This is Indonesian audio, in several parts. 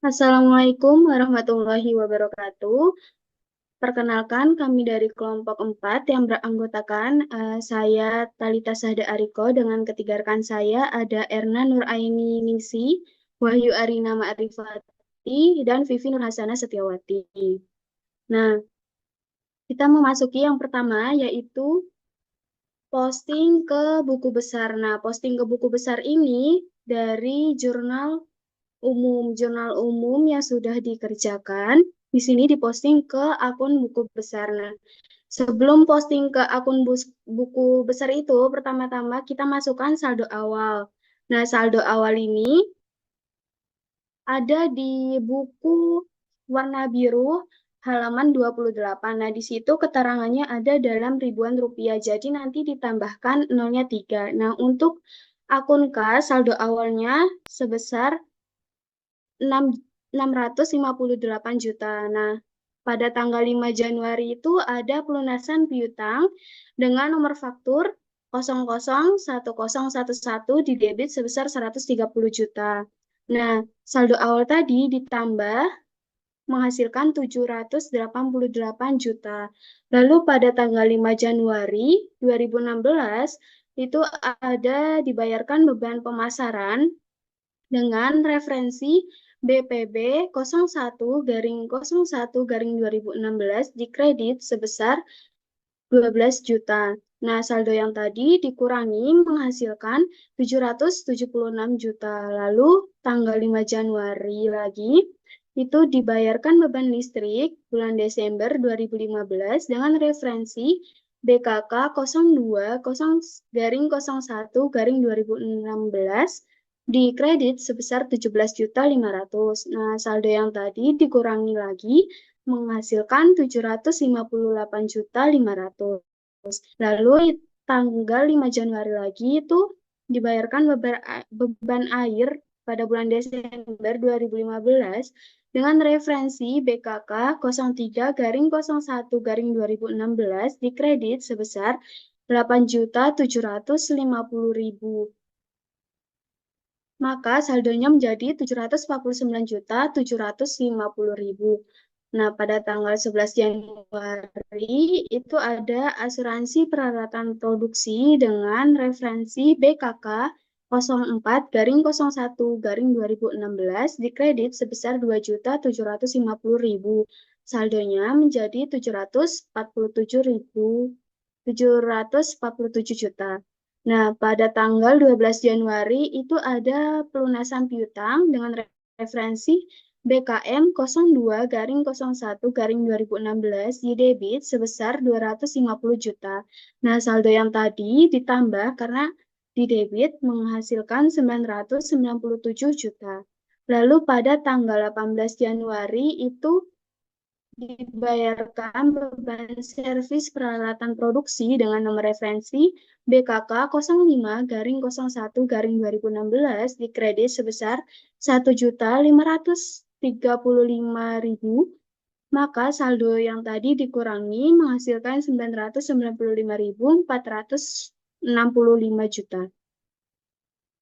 Assalamualaikum warahmatullahi wabarakatuh. Perkenalkan, kami dari kelompok 4 yang beranggotakan saya Talita Sahda Ariko dengan ketiga rekan saya ada Erna Nuraini Nisi, Wahyu Arina Ma'rifati, dan Vivi Nurhasana Setiawati. Nah, kita memasuki yang pertama yaitu posting ke buku besar. Nah, posting ke buku besar ini dari jurnal umum yang sudah dikerjakan, di sini diposting ke akun buku besar. Nah, sebelum posting ke akun buku besar itu, pertama-tama kita masukkan saldo awal. Nah, saldo awal ini ada di buku warna biru halaman 28. Nah, di situ keterangannya ada dalam ribuan rupiah. Jadi nanti ditambahkan nolnya 3. Nah, untuk akun kas, saldo awalnya sebesar 658 juta. Nah, pada tanggal 5 Januari itu ada pelunasan piutang dengan nomor faktur 001011 di debit sebesar 130 juta. Nah, saldo awal tadi ditambah menghasilkan 788 juta. Lalu pada tanggal 5 Januari 2016 itu ada dibayarkan beban pemasaran dengan referensi BPB 01/01/2016 di kredit sebesar 12 juta. Nah, saldo yang tadi dikurangi menghasilkan 776 juta. Lalu tanggal 5 Januari lagi itu dibayarkan beban listrik bulan Desember 2015 dengan referensi BKK 02/01/2016 di kredit sebesar 17.500. Nah, saldo yang tadi dikurangi lagi menghasilkan 758.500. Lalu tanggal 5 Januari lagi itu dibayarkan beban air pada bulan Desember 2015 dengan referensi BKK 03/01/2016 di kredit sebesar 8.750.000. Maka saldonya menjadi 749.750.000. Nah, pada tanggal 11 Januari itu ada asuransi peralatan produksi dengan referensi BKK 04/01/2016 di kredit sebesar 2.750.000. Saldonya menjadi 747 juta. Nah, pada tanggal 12 Januari itu ada pelunasan piutang dengan referensi BKM 02/01/2016 di debit sebesar 250 juta. Nah, saldo yang tadi ditambah karena di debit menghasilkan 997 juta. Lalu pada tanggal 18 Januari itu dibayarkan beban servis peralatan produksi dengan nomor referensi BKK 05/01/2016 di kredit sebesar 1.535.000, maka saldo yang tadi dikurangi menghasilkan 995.465 juta.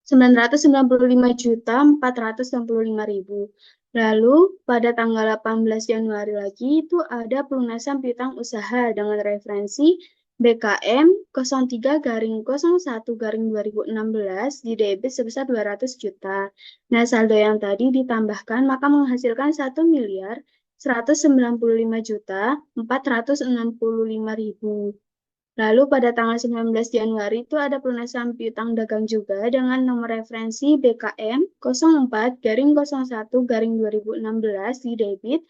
995.465.000. Lalu pada tanggal 18 Januari lagi itu ada pelunasan piutang usaha dengan referensi BKM 03/01/2016 di debit sebesar 200 juta. Nah, saldo yang tadi ditambahkan maka menghasilkan 1.195.465.000. Lalu pada tanggal 19 Januari itu ada pelunasan piutang dagang juga dengan nomor referensi BKM 04/01/2016 di debit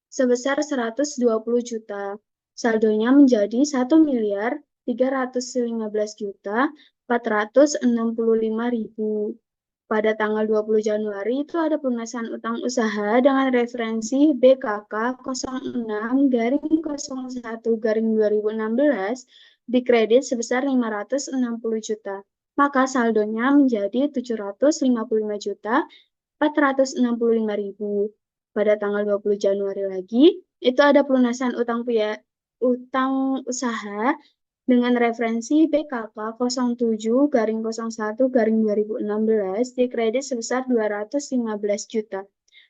sebesar 120 juta. Saldonya menjadi 1.315.465.000. Pada tanggal 20 Januari itu ada pelunasan utang usaha dengan referensi BKK 06/01/2016 di kredit sebesar 560 juta. Maka saldonya menjadi 755 juta 465.000. Pada tanggal 20 Januari lagi, itu ada pelunasan utang usaha dengan referensi BKK 07/01/2016 di kredit sebesar 215 juta.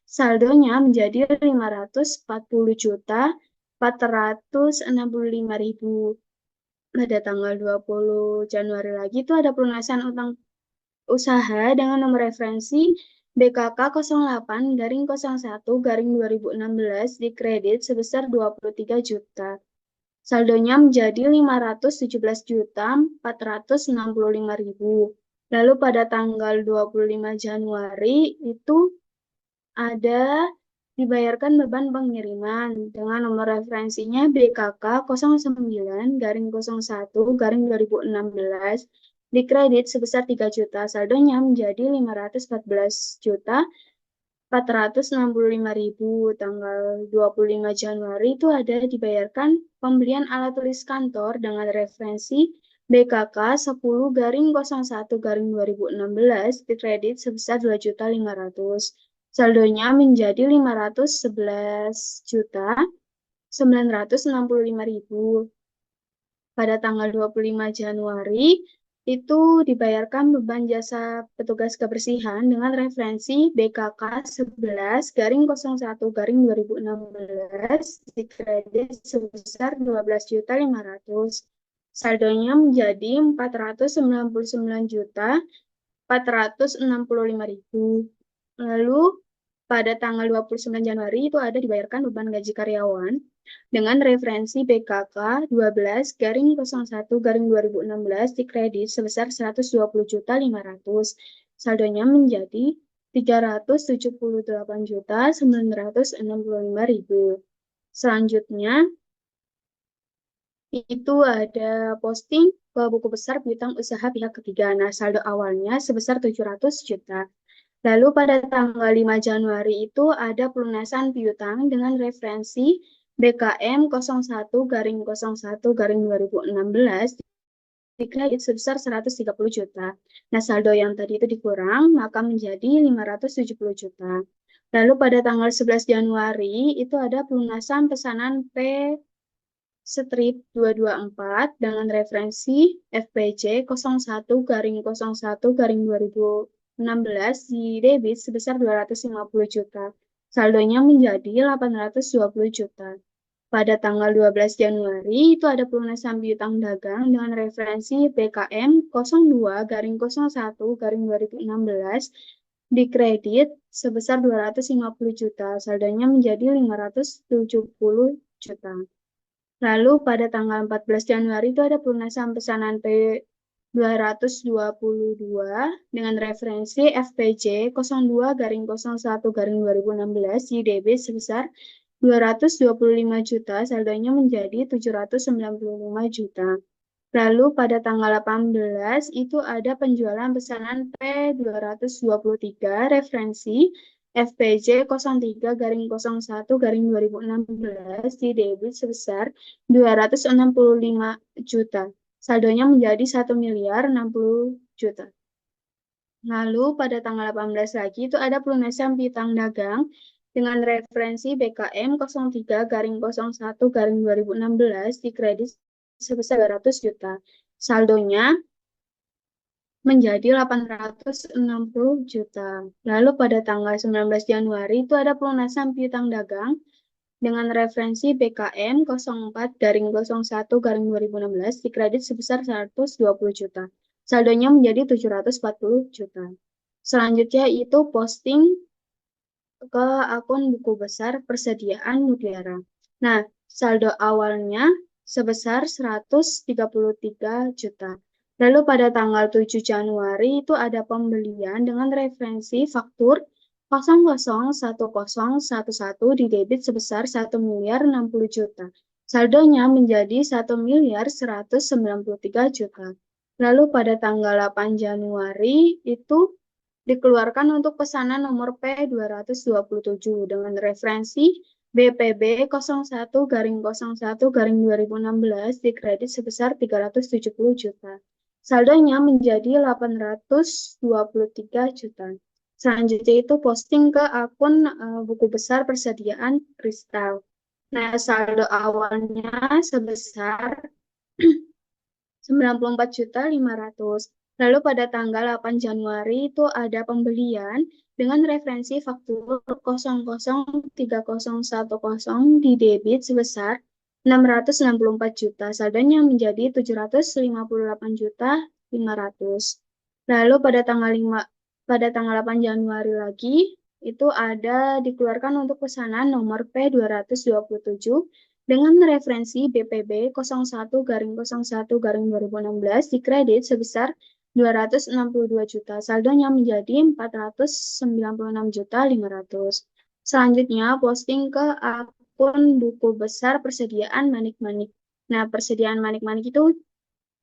Saldonya menjadi 540.465.000. Pada tanggal 20 Januari lagi itu ada pelunasan utang usaha dengan nomor referensi BKK 08-01-2016 di kredit sebesar 23 juta. Saldonya menjadi 517.465.000. Lalu pada tanggal 25 Januari itu ada dibayarkan beban pengiriman dengan nomor referensinya BKK 09-01-2016 di kredit sebesar 3 juta. Saldonya menjadi 514.465.000. Tanggal 25 Januari itu ada dibayarkan pembelian alat tulis kantor dengan referensi BKK 10-01-2016 di kredit sebesar 2.500.000. Saldonya menjadi 511.965.000. Pada tanggal 25 Januari itu dibayarkan beban jasa petugas kebersihan dengan referensi BKK 11-01-2016 di kredit sebesar 12.500.000. Saldonya menjadi 499.465.000. Lalu pada tanggal 29 Januari itu ada dibayarkan beban gaji karyawan dengan referensi BKK 12-01-2016 di kredit sebesar 120.500.000. Saldonya menjadi 378.965.000. Selanjutnya itu ada posting ke buku besar piutang usaha pihak ketiga. Nah, saldo awalnya sebesar 700 juta. Lalu pada tanggal 5 Januari itu ada pelunasan piutang dengan referensi BKM 01-01-2016 di kredit sebesar 130 juta. Nah, saldo yang tadi itu dikurang, maka menjadi 570 juta. Lalu pada tanggal 11 Januari itu ada pelunasan pesanan P strip 224 dengan referensi FPJ 01-01-2016 di debit sebesar 250 juta. Saldonya menjadi 820 juta. Pada tanggal 12 Januari itu ada pelunasan piutang dagang dengan referensi PKM 02-01-2016 di kredit sebesar 250 juta. Saldonya menjadi 570 juta. Lalu pada tanggal 14 Januari itu ada pelunasan pesanan P222 dengan referensi FPJ 02-01-2016 di debit sebesar 225 juta, saldonya menjadi 795 juta. Lalu pada tanggal 18 itu ada penjualan pesanan P223 referensi FPJ 03-01-2016 di debit sebesar 265 juta. Saldonya menjadi 1.060 juta. Lalu pada tanggal 18 lagi itu ada pelunasan piutang dagang dengan referensi BKM 03-01-2016 di kredit sebesar 200 juta. Saldonya menjadi 860 juta. Lalu pada tanggal 19 Januari itu ada pelunasan piutang dagang dengan referensi BKM 04-01-2016 di kredit sebesar 120 juta. Saldonya menjadi 740 juta. Selanjutnya itu posting ke akun buku besar persediaan Mutiara. Nah, saldo awalnya sebesar 133 juta. Lalu pada tanggal 7 Januari itu ada pembelian dengan referensi faktur 001011 di debit sebesar 1.060 juta. Saldonya menjadi 1.193 juta. Lalu pada tanggal 8 Januari itu dikeluarkan untuk pesanan nomor P227 dengan referensi BPB 01-01-2016 di kredit sebesar 370 juta. Saldonya menjadi 823 juta. Selanjutnya itu posting ke akun buku besar persediaan kristal. Nah, saldo awalnya sebesar 94.500.000. Lalu pada tanggal 8 Januari itu ada pembelian dengan referensi faktur 003010 di debit sebesar 664 juta. Saldonya menjadi 758 juta 500. Lalu pada tanggal 8 Januari lagi itu ada dikeluarkan untuk pesanan nomor P227 dengan referensi BPB 01/01/2016 di kredit sebesar 262 juta. Saldonya menjadi 496 juta 500. Selanjutnya posting ke akun buku besar persediaan manik-manik. Nah, persediaan manik-manik itu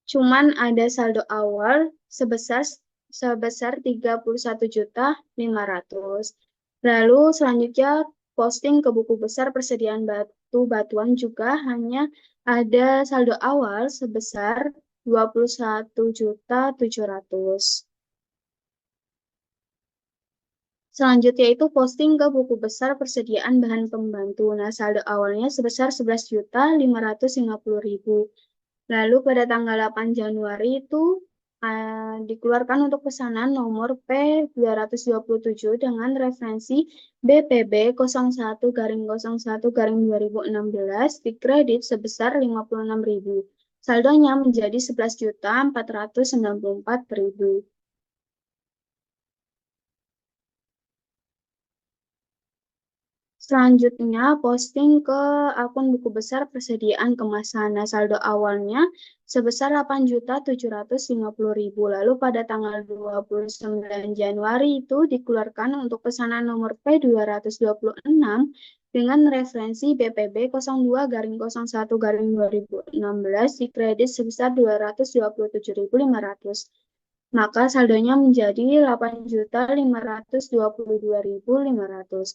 cuman ada saldo awal sebesar 31 juta 500. Lalu selanjutnya posting ke buku besar persediaan batu-batuan juga hanya ada saldo awal sebesar 21 juta 700. Selanjutnya itu posting ke buku besar persediaan bahan pembantu. Nah, saldo awalnya sebesar 11.550.000. Lalu pada tanggal 8 Januari itu dikeluarkan untuk pesanan nomor P227 dengan referensi BPB 01/01/2016 di kredit sebesar 56.000. Saldonya menjadi 11.494.000. Selanjutnya, posting ke akun buku besar persediaan kemasan. Nah, saldo awalnya sebesar 8.750.000. Lalu pada tanggal 29 Januari itu dikeluarkan untuk pesanan nomor P226 dengan referensi BPB 02/01/2016 di kredit sebesar 227.500. Maka saldonya menjadi 8.522.500.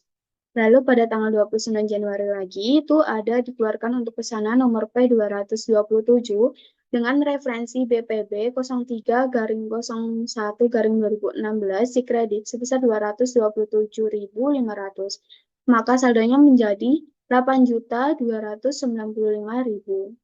Lalu pada tanggal 29 Januari lagi itu ada dikeluarkan untuk pesanan nomor P227 dengan referensi BPB 03/01/2016 di kredit sebesar 227.500. Maka saldonya menjadi 8.295.000.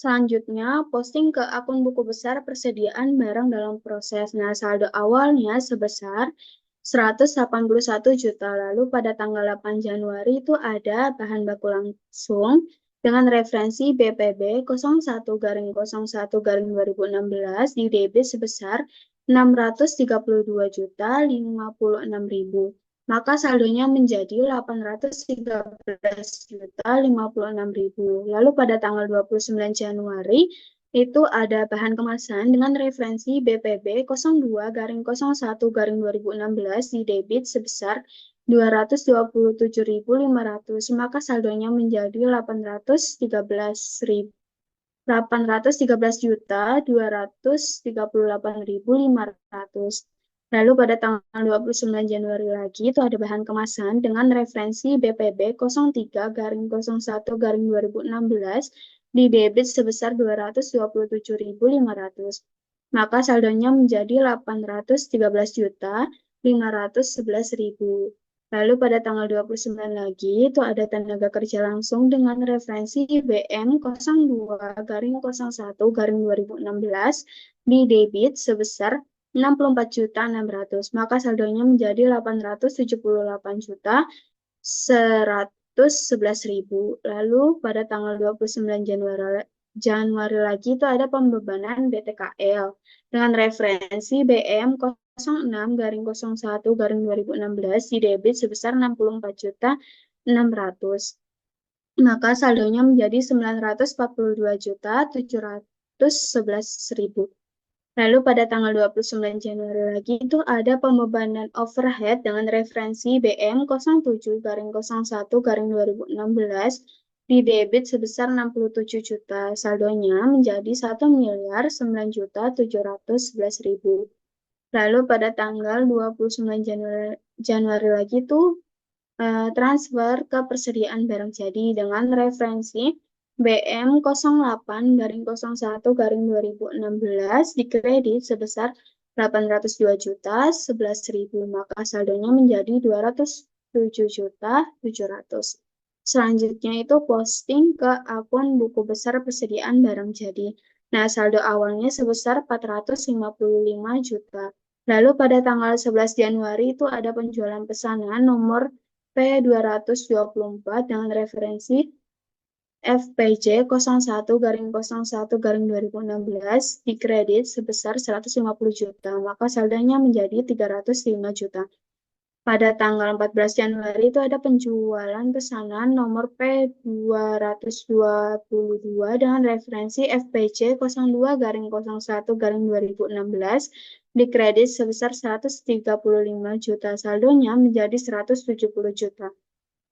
Selanjutnya, posting ke akun buku besar persediaan barang dalam proses. Nah, saldo awalnya sebesar 181 juta. Lalu pada tanggal 8 Januari itu ada bahan baku langsung dengan referensi BPB 01/01/2016 di debit sebesar 632 juta 56.000. Maka saldonya menjadi 813 juta 56.000. Lalu pada tanggal 29 Januari itu ada bahan kemasan dengan referensi BPB 02/01/2016 di debit sebesar 227.500. Maka saldonya menjadi 813 juta 238.500. Lalu pada tanggal 29 Januari lagi itu ada bahan kemasan dengan referensi BPB 03/01/2016 di debit sebesar 227.500. Maka saldonya menjadi 813 juta 511.000. Lalu pada tanggal 29 lagi itu ada tenaga kerja langsung dengan referensi BM 02/01/2016 di debit sebesar 64.600. Maka saldonya menjadi 878.111.000. Lalu pada tanggal 29 Januari lagi itu ada pembebanan BTKL dengan referensi BM 06/01/2016 di debit sebesar 64.600. Maka saldonya menjadi 942.711.000. Lalu pada tanggal 29 Januari lagi itu ada pembebanan overhead dengan referensi BM 07/01/2016 di debit sebesar 67 juta. Saldonya menjadi 1.909.711.000. Lalu pada tanggal 29 Januari lagi itu transfer ke persediaan barang jadi dengan referensi BM 08/01/2016 di kredit sebesar 802 juta 11.000. Maka saldonya menjadi 207 juta 700. Selanjutnya itu posting ke akun buku besar persediaan barang jadi. Nah, saldo awalnya sebesar 455 juta. Lalu pada tanggal 11 Januari itu ada penjualan pesanan nomor P224 dengan referensi FPJ 01-01-2016 di kredit sebesar 150 juta, maka saldonya menjadi 305 juta. Pada tanggal 14 Januari itu ada penjualan pesanan nomor P222 dengan referensi FPJ 02-01-2016 di kredit sebesar 135 juta. Saldonya menjadi 170 juta.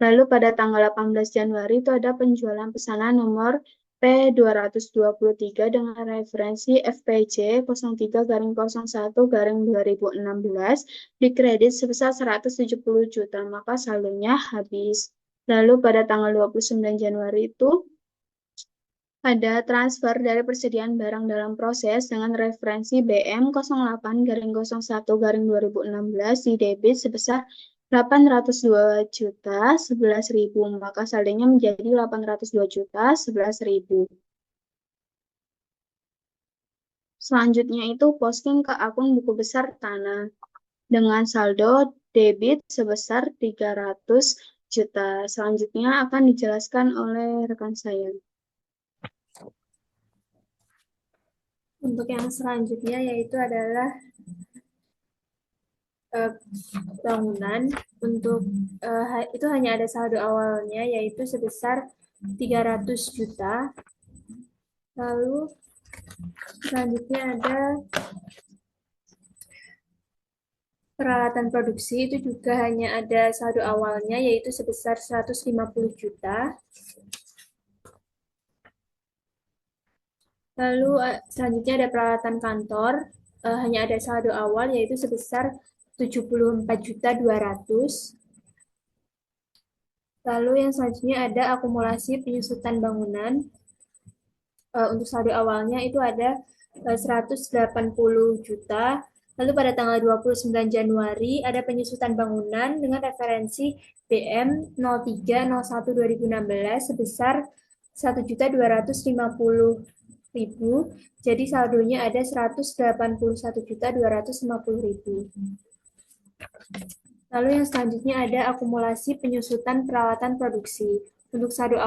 Lalu pada tanggal 18 Januari itu ada penjualan pesanan nomor P223 dengan referensi FPJ 03-01-2016 di kredit sebesar 170 juta, maka saldonya habis. Lalu pada tanggal 29 Januari itu ada transfer dari persediaan barang dalam proses dengan referensi BM 08-01-2016 di debit sebesar 802 juta 11.000, maka saldonya menjadi 802 juta 11.000. Selanjutnya itu posting ke akun buku besar Tanah dengan saldo debit sebesar 300 juta. Selanjutnya akan dijelaskan oleh rekan saya. Untuk yang selanjutnya yaitu adalah bangunan. Untuk itu hanya ada saldo awalnya yaitu sebesar 300 juta. Lalu selanjutnya ada peralatan produksi, itu juga hanya ada saldo awalnya yaitu sebesar 150 juta. Lalu selanjutnya ada peralatan kantor, hanya ada saldo awal yaitu sebesar 74.200. Lalu yang selanjutnya ada akumulasi penyusutan bangunan. Untuk saldo awalnya itu ada 180 juta. Lalu pada tanggal 29 Januari ada penyusutan bangunan dengan referensi BM 0301-2016 sebesar 1.250.000. Jadi saldonya ada 181.250.000. Lalu yang selanjutnya ada akumulasi penyusutan peralatan produksi. Untuk saldo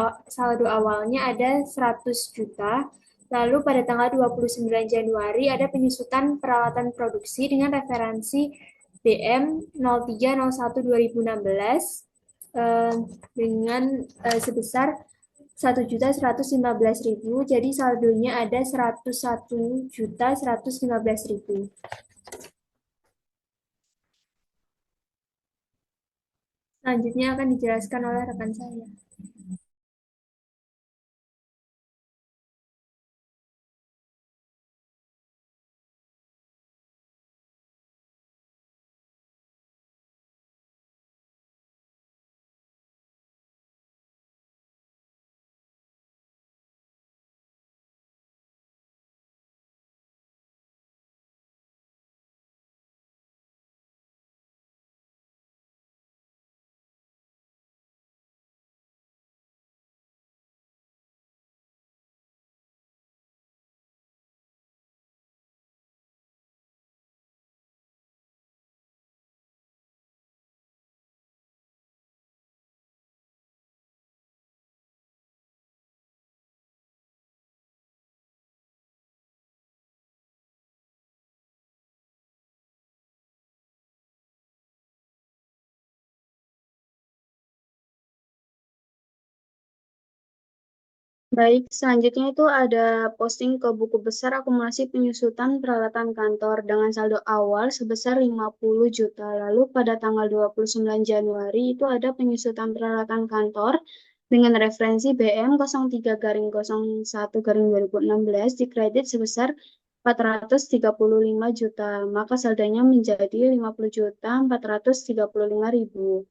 awalnya ada 100 juta. Lalu pada tanggal 29 Januari ada penyusutan peralatan produksi dengan referensi BM 0301-2016 dengan sebesar 1.115.000. Jadi saldonya ada 101.115.000. Selanjutnya akan dijelaskan oleh rekan saya. Baik, selanjutnya itu ada posting ke buku besar akumulasi penyusutan peralatan kantor dengan saldo awal sebesar 50 juta. Lalu pada tanggal 29 Januari itu ada penyusutan peralatan kantor dengan referensi BM 03-01-2016 di kredit sebesar 435 juta. Maka saldonya menjadi 50 juta 435.000.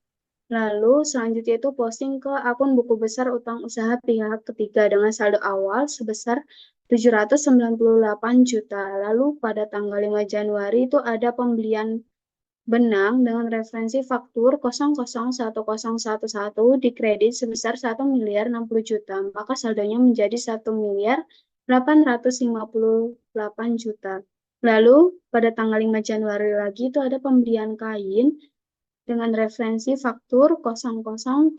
Lalu selanjutnya itu posting ke akun buku besar utang usaha pihak ketiga dengan saldo awal sebesar 798 juta. Lalu pada tanggal 5 Januari itu ada pembelian benang dengan referensi faktur 001011 dikredit sebesar 1.060.000.000, maka saldonya menjadi 1.858.000.000. Lalu pada tanggal 5 Januari lagi itu ada pembelian kain dengan referensi faktur 003011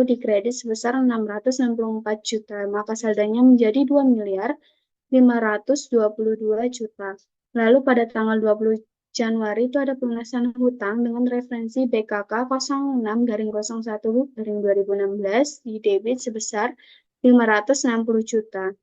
dikredit sebesar 664.000.000, maka saldonya menjadi 2.522.000.000. Lalu pada tanggal 20 Januari itu ada pelunasan hutang dengan referensi BKK 06-01-2016 di debit sebesar 560.000.000,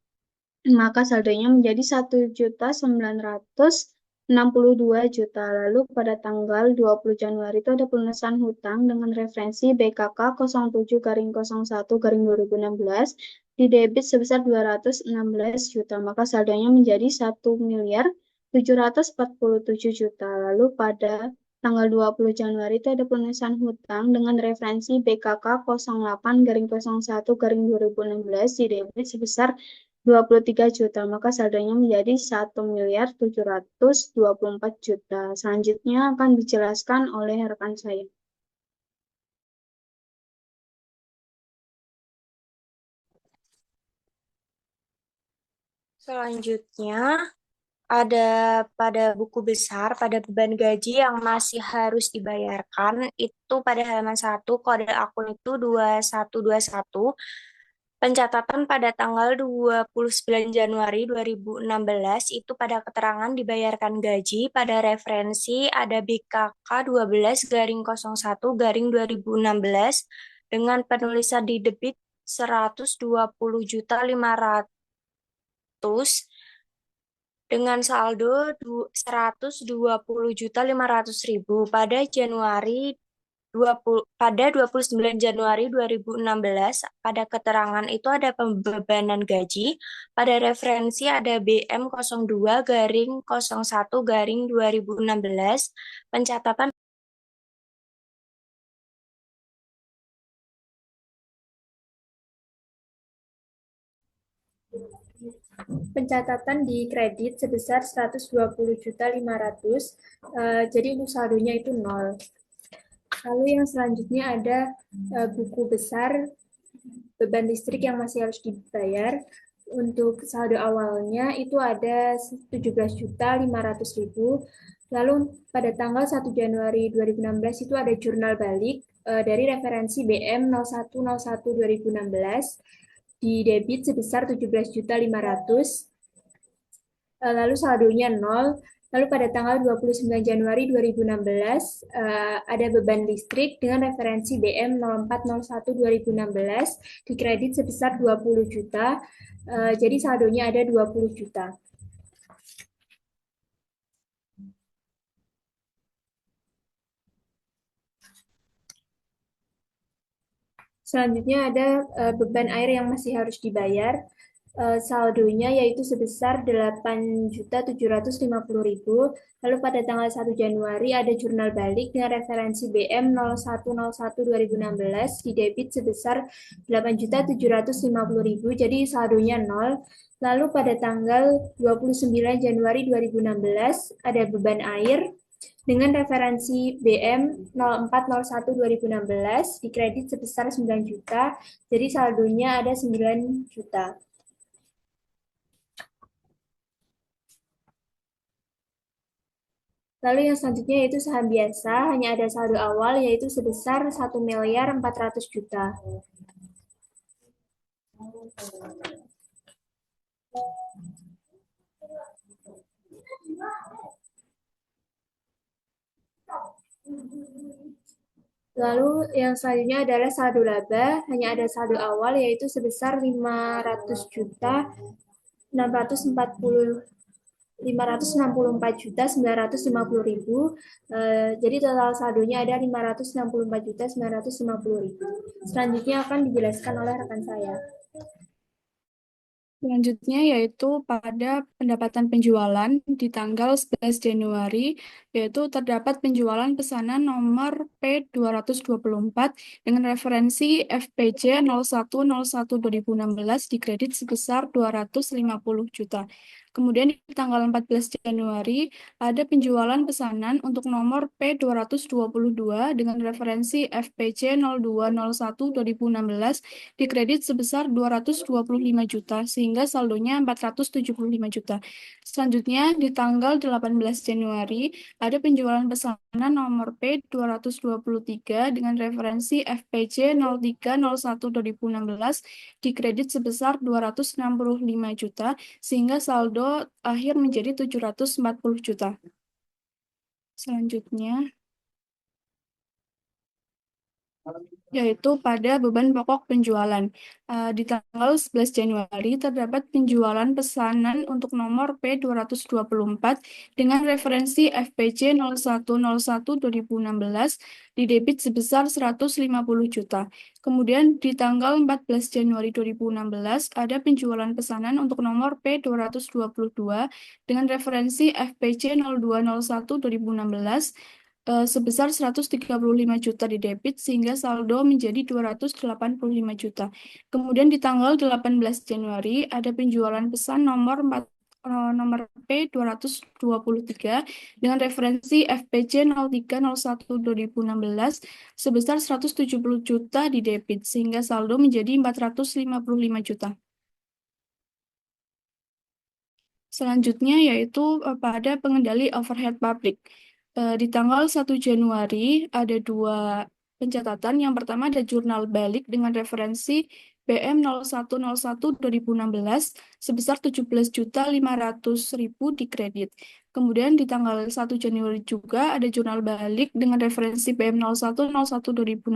maka saldonya menjadi 1.962.000.000. Lalu pada tanggal 20 Januari itu ada pelunasan hutang dengan referensi BKK 07-01-2016 di debit sebesar 216.000.000, maka saldonya menjadi 1.747.000.000. Lalu pada tanggal 20 Januari itu ada pelunasan hutang dengan referensi BKK 08-01-2016 di debit sebesar 23.000.000, maka saldonya menjadi 1.724.000.000. Selanjutnya akan dijelaskan oleh rekan saya. Selanjutnya ada pada buku besar, pada beban gaji yang masih harus dibayarkan, itu pada halaman 1, kode akun itu 2121. Pencatatan pada tanggal 29 Januari 2016 itu pada keterangan dibayarkan gaji pada referensi ada BKK 12-01-2016 dengan penulisan di debit 120.500.000 dengan saldo 120.500.000 pada Januari 29 Januari 2016 pada keterangan itu ada pembebanan gaji pada referensi ada BM02-01-2016 pencatatan Pencatatan di kredit sebesar 120.500.000, jadi untuk saldonya itu nol. Lalu yang selanjutnya ada buku besar beban listrik yang masih harus dibayar. Untuk saldo awalnya itu ada 17.500.000. Lalu pada tanggal 1 Januari 2016 itu ada jurnal balik dari referensi BM 0101-2016 di debit sebesar 17.500.000. Lalu saldonya nol. Lalu pada tanggal 29 Januari 2016 ada beban listrik dengan referensi BM 0401-2016 di kredit sebesar 20 juta. Jadi saldonya ada 20 juta. Selanjutnya ada beban air yang masih harus dibayar. Saldonya yaitu sebesar 8.750.000. Lalu pada tanggal 1 Januari ada jurnal balik dengan referensi BM 0101-2016 di debit sebesar 8.750.000. Jadi saldonya nol. Lalu pada tanggal 29 Januari 2016 ada beban air dengan referensi BM 0401-2016 di kredit sebesar 9 juta. Jadi saldonya ada 9 juta. Lalu yang selanjutnya yaitu saham biasa, hanya ada saldo awal yaitu sebesar 1.400.000.000. Lalu yang selanjutnya adalah saldo laba, hanya ada saldo awal yaitu sebesar 500 juta 564.950.000. Jadi total saldonya ada 564.950.000. Selanjutnya akan dijelaskan oleh rekan saya. Selanjutnya yaitu pada pendapatan penjualan di tanggal 11 Januari yaitu terdapat penjualan pesanan nomor P224 dengan referensi FPJ 0101-2016 di kredit sebesar 250 juta. Kemudian di tanggal 14 Januari ada penjualan pesanan untuk nomor P222 dengan referensi FPC 0201-2016 di kredit sebesar 225 juta sehingga saldonya 475 juta. Selanjutnya di tanggal 18 Januari ada penjualan pesanan nomor P223 dengan referensi FPC 0301-2016 di kredit sebesar 265 juta sehingga saldo akhir menjadi 740 juta. Selanjutnya, yaitu pada beban pokok penjualan. Di tanggal 11 Januari terdapat penjualan pesanan untuk nomor P224 dengan referensi FPC 0101-2016 di debit sebesar 150 juta. Kemudian di tanggal 14 Januari 2016 ada penjualan pesanan untuk nomor P222 dengan referensi FPC 0201-2016 sebesar 135 juta di debit sehingga saldo menjadi 285 juta. Kemudian di tanggal 18 Januari ada penjualan pesan nomor P223 dengan referensi FPC 0301-2016 sebesar 170 juta di debit sehingga saldo menjadi 455 juta. Selanjutnya yaitu pada pengendali overhead pabrik. Di tanggal 1 Januari ada dua pencatatan. Yang pertama ada jurnal balik dengan referensi BM 0101-2016 sebesar 17.500.000 di kredit. Kemudian di tanggal 1 Januari juga ada jurnal balik dengan referensi BM 0101-2016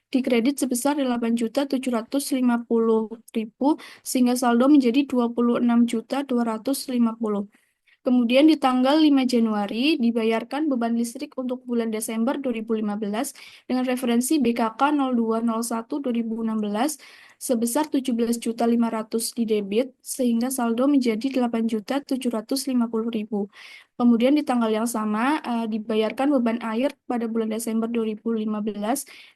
di kredit sebesar 8.750.000 sehingga saldo menjadi 26.250. Kemudian di tanggal 5 Januari dibayarkan beban listrik untuk bulan Desember 2015 dengan referensi BKK 0201-2016 sebesar 17.500 di debit sehingga saldo menjadi 8.750.000. Kemudian di tanggal yang sama dibayarkan beban air pada bulan Desember 2015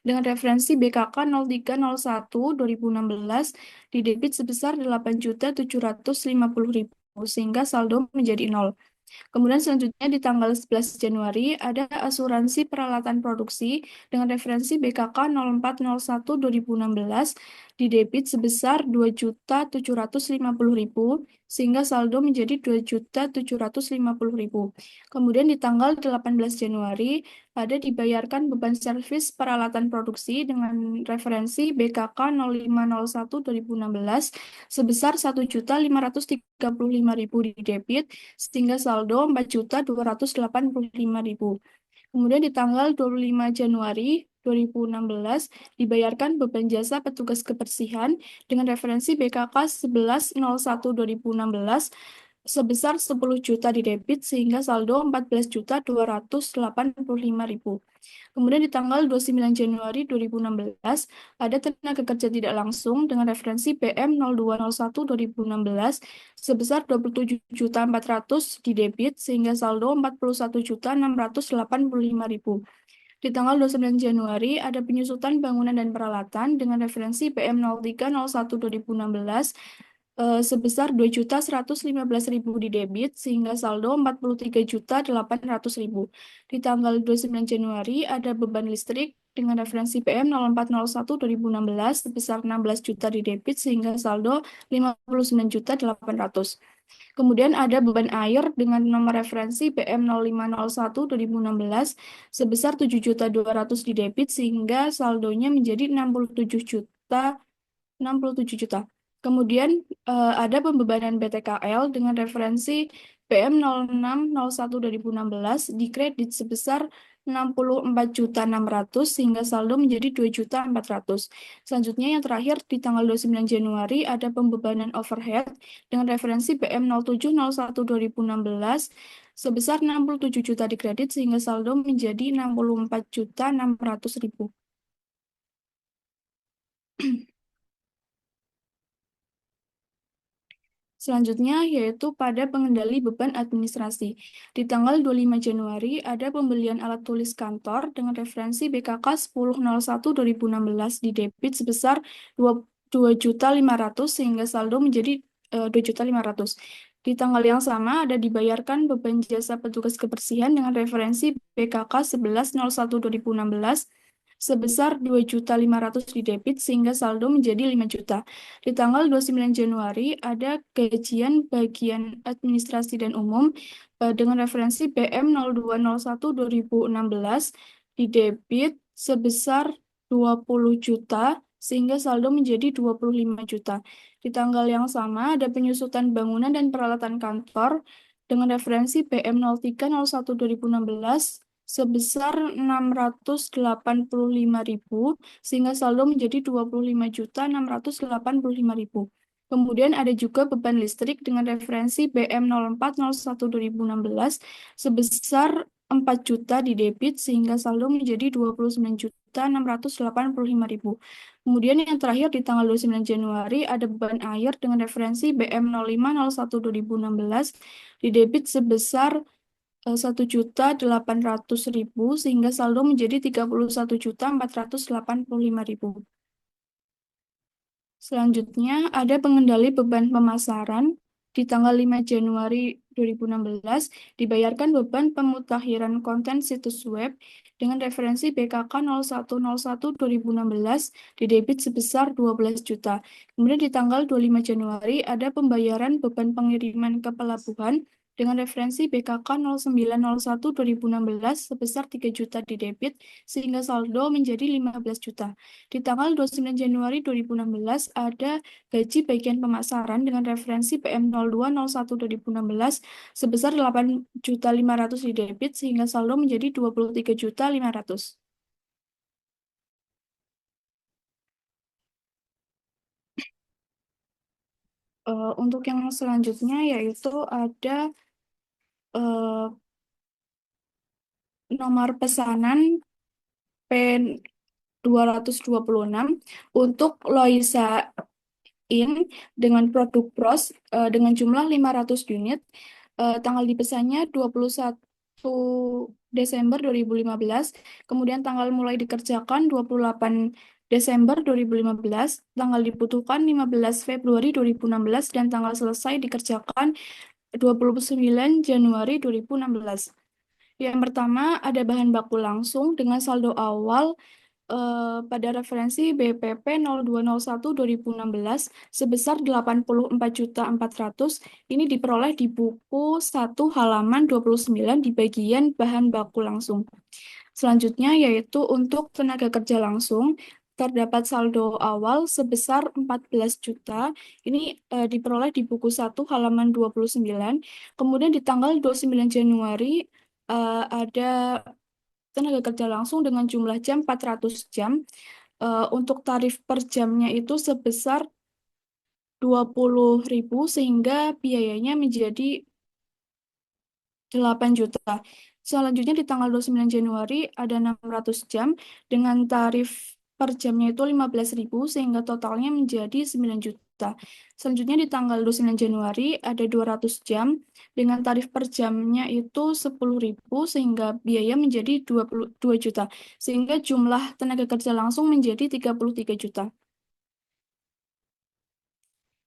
dengan referensi BKK 0301-2016 di debit sebesar 8.750.000 sehingga saldo menjadi nol. Kemudian selanjutnya di tanggal 11 Januari ada asuransi peralatan produksi dengan referensi BKK 0401-2016 di debit sebesar 2.750.000 sehingga saldo menjadi 2.750.000. Kemudian di tanggal 18 Januari ada dibayarkan beban servis peralatan produksi dengan referensi BKK 0501-2016 sebesar 1.535.000 di debit sehingga saldo 4.285.000. Kemudian di tanggal 25 Januari 2016 dibayarkan beban jasa petugas kebersihan dengan referensi BKK 1101-2016 sebesar 10 juta di debit sehingga saldo 14.285.000. Kemudian di tanggal 29 Januari 2016 ada tenaga kerja tidak langsung dengan referensi PM 0201-2016 sebesar 27.400 di debit sehingga saldo 41.685.000. Di tanggal 29 Januari ada penyusutan bangunan dan peralatan dengan referensi PM 0301-2016 sebesar 2.115.000 di debit sehingga saldo 43.800.000. Di tanggal 29 Januari ada beban listrik dengan referensi PM 0401-2016 sebesar 16 juta di debit sehingga saldo 59.800. Kemudian ada beban air dengan nomor referensi PM 0501-2016 sebesar 7.200 di debit sehingga saldonya menjadi 67 juta. Kemudian ada pembebanan BTKL dengan referensi PM 0601-2016 di kredit sebesar 64.600 sehingga saldo menjadi 2.400. Selanjutnya yang terakhir di tanggal 29 Januari ada pembebanan overhead dengan referensi PM 0701-2016 sebesar 67 juta di kredit sehingga saldo menjadi 64.600.000. Selanjutnya yaitu pada pengendali beban administrasi. Di tanggal 25 Januari ada pembelian alat tulis kantor dengan referensi BKK 10.01/2016 di debit sebesar 2.500.000 sehingga saldo menjadi 2.500.000. Di tanggal yang sama ada dibayarkan beban jasa petugas kebersihan dengan referensi BKK 11.01/2016 sebesar 2.500.000 di debit sehingga saldo menjadi 5 juta. Di tanggal 29 Januari ada gajian bagian administrasi dan umum dengan referensi BM 0201/2016 di debit sebesar 20 juta sehingga saldo menjadi 25 juta. Di tanggal yang sama ada penyusutan bangunan dan peralatan kantor dengan referensi BM 0301/2016 sebesar 685.000 sehingga saldo menjadi 25.685.000. Kemudian ada juga beban listrik dengan referensi BM 0401/2016 sebesar 4 juta di debit sehingga saldo menjadi 29.685.000. Kemudian yang terakhir di tanggal 29 Januari ada beban air dengan referensi BM 0501/2016 di debit sebesar 1.800.000 sehingga saldo menjadi 31.485.000. Selanjutnya ada pengendali beban pemasaran. Di tanggal 5 Januari 2016 dibayarkan beban pemutakhiran konten situs web dengan referensi BKK 0101/2016 di debit sebesar 12 juta. Kemudian di tanggal 25 Januari ada pembayaran beban pengiriman ke pelabuhan dengan referensi BKK 0901/2016 sebesar 3 juta di debit sehingga saldo menjadi 15 juta. Di tanggal 29 Januari 2016 ada gaji bagian pemasaran dengan referensi PM 0201/2016 sebesar 8.500.000 di debit sehingga saldo menjadi 23.500.000. Untuk yang selanjutnya yaitu ada nomor pesanan P226 untuk Loisa In dengan produk Bros dengan jumlah 500 unit. Tanggal dipesannya 21 Desember 2015, kemudian tanggal mulai dikerjakan 28 Desember 2015, tanggal dibutuhkan 15 Februari 2016, dan tanggal selesai dikerjakan 29 Januari 2016. Yang pertama ada bahan baku langsung dengan saldo awal pada referensi BPP 0201/2016 sebesar 84.400.000. Ini diperoleh di buku 1 halaman 29 di bagian bahan baku langsung. Selanjutnya yaitu untuk tenaga kerja langsung terdapat saldo awal sebesar 14 juta. Ini diperoleh di buku 1 halaman 29. Kemudian di tanggal 29 Januari ada tenaga kerja langsung dengan jumlah jam 400 jam. Untuk tarif per jamnya itu sebesar 20.000 sehingga biayanya menjadi 8 juta. Selanjutnya di tanggal 29 Januari ada 600 jam dengan tarif per jamnya itu 15.000 sehingga totalnya menjadi 9 juta. Selanjutnya di tanggal 29 Januari ada 200 jam dengan tarif per jamnya itu 10.000 sehingga biaya menjadi 22 juta. Sehingga jumlah tenaga kerja langsung menjadi 33 juta.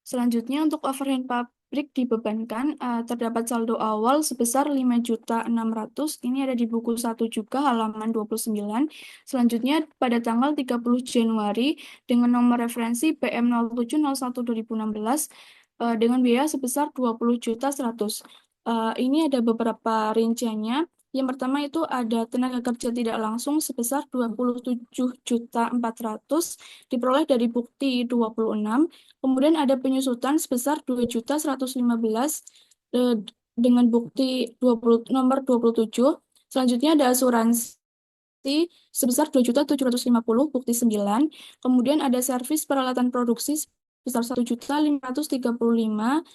Selanjutnya untuk overhead pabrik dibebankan terdapat saldo awal sebesar 5.600.000. Ini ada di buku 1 juga halaman 29. Selanjutnya pada tanggal 30 Januari dengan nomor referensi PM 0701/2016 dengan biaya sebesar 20.100.000. Ini ada beberapa rinciannya. Yang pertama itu ada tenaga kerja tidak langsung sebesar 27.400.000 diperoleh dari bukti 26. Kemudian ada penyusutan sebesar 2.115.000 dengan bukti nomor 27. Selanjutnya ada asuransi sebesar 2.750 bukti 9. Kemudian ada servis peralatan produksi sebesar 1.535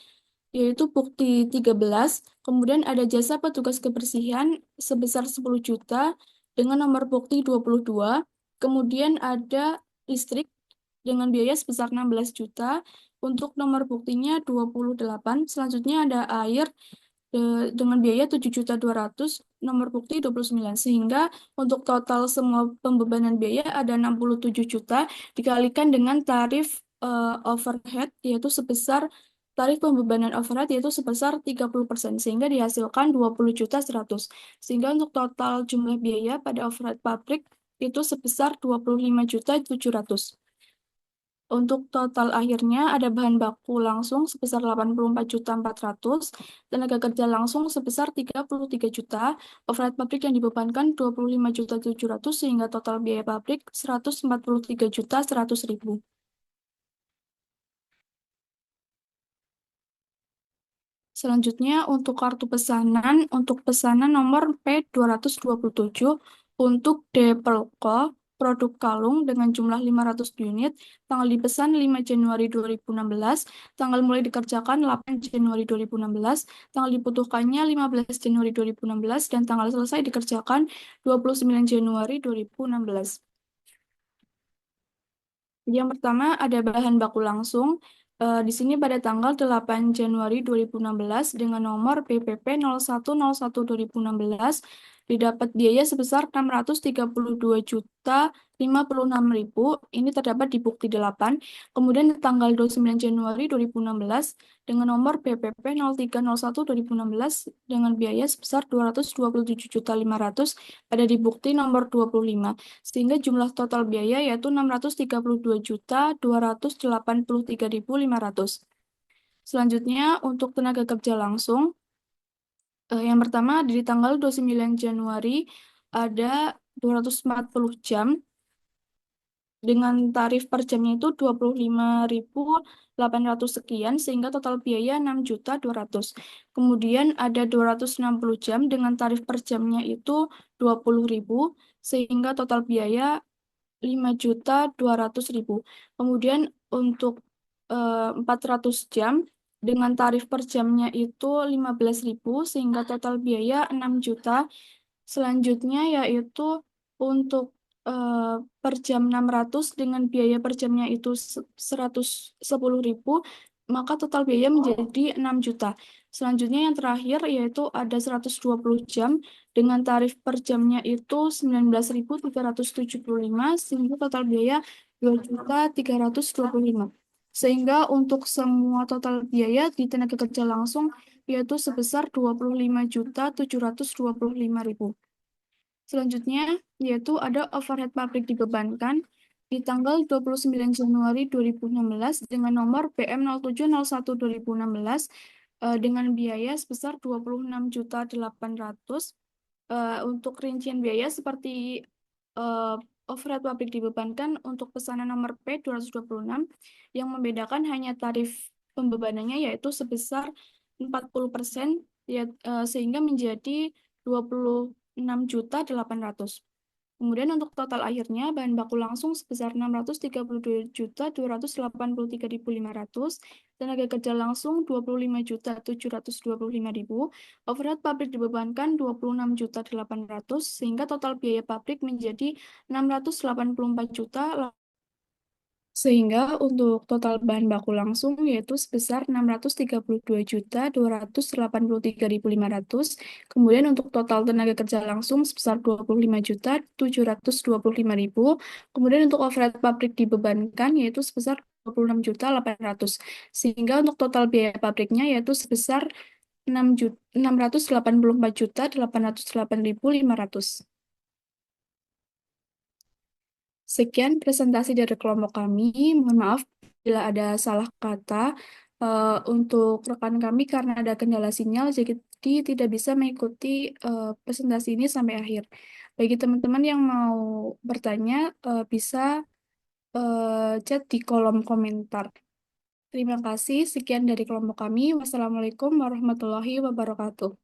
yaitu bukti 13. Kemudian ada jasa petugas kebersihan sebesar 10 juta dengan nomor bukti 22. Kemudian ada listrik dengan biaya sebesar 16 juta. Untuk nomor buktinya 28. Selanjutnya ada air dengan biaya 7.200.000, nomor bukti 29. Sehingga untuk total semua pembebanan biaya ada 67 juta dikalikan dengan tarif overhead yaitu sebesar tarif pembebanan overhead yaitu sebesar 30%, sehingga dihasilkan 20.100.000. Sehingga untuk total jumlah biaya pada overhead pabrik itu sebesar 25.700.000. Untuk total akhirnya ada bahan baku langsung sebesar 84.400.000, tenaga kerja langsung sebesar 33 juta, overhead pabrik yang dibebankan 25.700.000 sehingga total biaya pabrik 143.100.000. Selanjutnya untuk kartu pesanan, untuk pesanan nomor P227 untuk Depelco, produk kalung dengan jumlah 500 unit, tanggal dipesan 5 Januari 2016, tanggal mulai dikerjakan 8 Januari 2016, tanggal dibutuhkannya 15 Januari 2016, dan tanggal selesai dikerjakan 29 Januari 2016. Yang pertama ada bahan baku langsung. Di sini pada tanggal 8 Januari 2016 dengan nomor PPP 0101/2016 didapat biaya sebesar 632.056.000. Ini terdapat di bukti 8. Kemudian tanggal 29 Januari 2016 dengan nomor PPP 0301/2016 dengan biaya sebesar 227.500.000 pada di bukti nomor 25. Sehingga jumlah total biaya yaitu 632.283.500. Selanjutnya untuk tenaga kerja langsung, yang pertama di tanggal 29 Januari ada 240 jam dengan tarif per jamnya itu 25.800 sekian sehingga total biaya 6.200.000. Kemudian ada 260 jam dengan tarif per jamnya itu 20.000 sehingga total biaya 5.200.000. Kemudian untuk 400 jam dengan tarif per jamnya itu 15.000 sehingga total biaya 6 juta. Selanjutnya yaitu untuk per jam 600 dengan biaya per jamnya itu 110.000, maka total biaya menjadi 6 juta. Selanjutnya yang terakhir yaitu ada 120 jam dengan tarif per jamnya itu 19.375 sehingga total biaya 2.325. Sehingga untuk semua total biaya di tenaga kerja langsung yaitu sebesar 25.725.000. Selanjutnya yaitu ada overhead pabrik dibebankan di tanggal 29 Januari 2016 dengan nomor BM 0701/2016 dengan biaya sebesar 26.800.000. Untuk rincian biaya seperti overhead pabrik dibebankan untuk pesanan nomor P226 yang membedakan hanya tarif pembebanannya yaitu sebesar 40% ya, sehingga menjadi 26.800.000. Kemudian untuk total akhirnya bahan baku langsung sebesar 632.283.500, tenaga kerja langsung 25.725.000, overhead pabrik dibebankan 26.800.000 sehingga total biaya pabrik menjadi 684 juta. Sehingga untuk total bahan baku langsung yaitu sebesar 632.283.500. Kemudian untuk total tenaga kerja langsung sebesar 25.725.000. Kemudian untuk overhead pabrik dibebankan yaitu sebesar 26.800. Sehingga untuk total biaya pabriknya yaitu sebesar 684.808.500. Sekian presentasi dari kelompok kami. Mohon maaf bila ada salah kata untuk rekan kami karena ada kendala sinyal, jadi tidak bisa mengikuti presentasi ini sampai akhir. Bagi teman-teman yang mau bertanya, bisa chat di kolom komentar. Terima kasih. Sekian dari kelompok kami. Wassalamualaikum warahmatullahi wabarakatuh.